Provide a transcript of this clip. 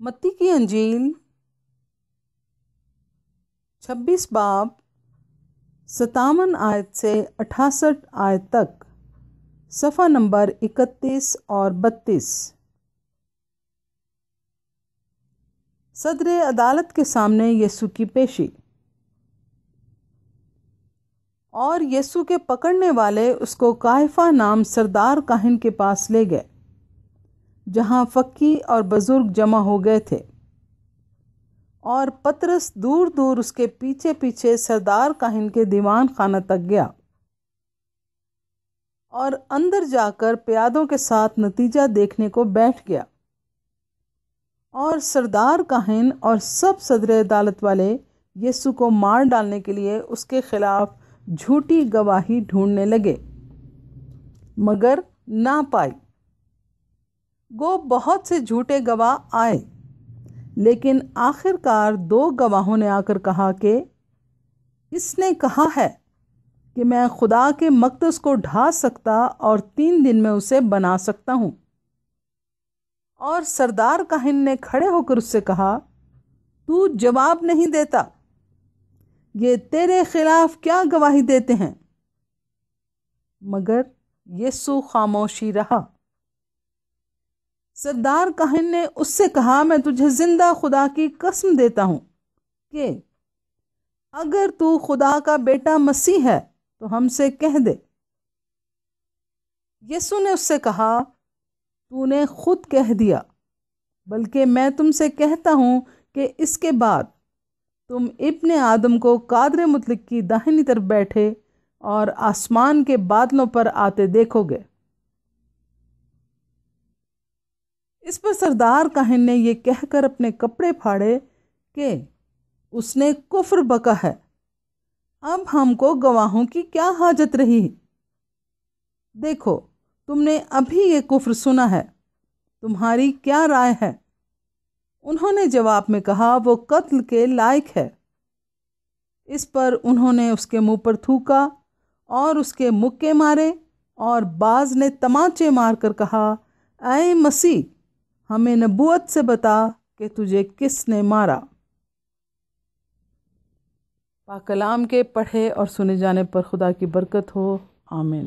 متی کی انجیل 26 باب 57 آیت سے 68 آیت تک، صفحہ نمبر 31 اور 32۔ صدر عدالت کے سامنے یسوع کی پیشی۔ اور یسوع کے پکڑنے والے اس کو قیافہ نام سردار کاہن کے پاس لے گئے، جہاں فقی اور بزرگ جمع ہو گئے تھے، اور پطرس دور دور اس کے پیچھے پیچھے سردار کاہن کے دیوان خانہ تک گیا، اور اندر جا کر پیادوں کے ساتھ نتیجہ دیکھنے کو بیٹھ گیا۔ اور سردار کاہن اور سب صدر عدالت والے یسوع کو مار ڈالنے کے لیے اس کے خلاف جھوٹی گواہی ڈھونڈنے لگے، مگر نہ پائی۔ گو بہت سے جھوٹے گواہ آئے، لیکن آخر کار 2 گواہوں نے آ کر کہا کہ اس نے کہا ہے کہ میں خدا کے مقدس کو ڈھا سکتا اور 3 دن میں اسے بنا سکتا ہوں۔ اور سردار کاہن نے کھڑے ہو کر اس سے کہا، تو جواب نہیں دیتا، یہ تیرے خلاف کیا گواہی دیتے ہیں؟ مگر یسوع خاموشی رہا۔ سردار کاہن نے اس سے کہا، میں تجھے زندہ خدا کی قسم دیتا ہوں کہ اگر تو خدا کا بیٹا مسیح ہے تو ہم سے کہہ دے۔ یسوع نے اس سے کہا، تو نے خود کہہ دیا، بلکہ میں تم سے کہتا ہوں کہ اس کے بعد تم ابن آدم کو قادر مطلق کی داہنی طرف بیٹھے اور آسمان کے بادلوں پر آتے دیکھو گے۔ اس پر سردار کاہن نے یہ کہہ کر اپنے کپڑے پھاڑے کہ اس نے کفر بکا ہے، اب ہم کو گواہوں کی کیا حاجت رہی؟ دیکھو، تم نے ابھی یہ کفر سنا ہے، تمہاری کیا رائے ہے؟ انہوں نے جواب میں کہا، وہ قتل کے لائق ہے۔ اس پر انہوں نے اس کے منہ پر تھوکا اور اس کے مکے مارے، اور بعض نے تمانچے مار کر کہا، اے مسیح، ہمیں نبوت سے بتا کہ تجھے کس نے مارا۔ پاک کلام کے پڑھے اور سنے جانے پر خدا کی برکت ہو، آمین۔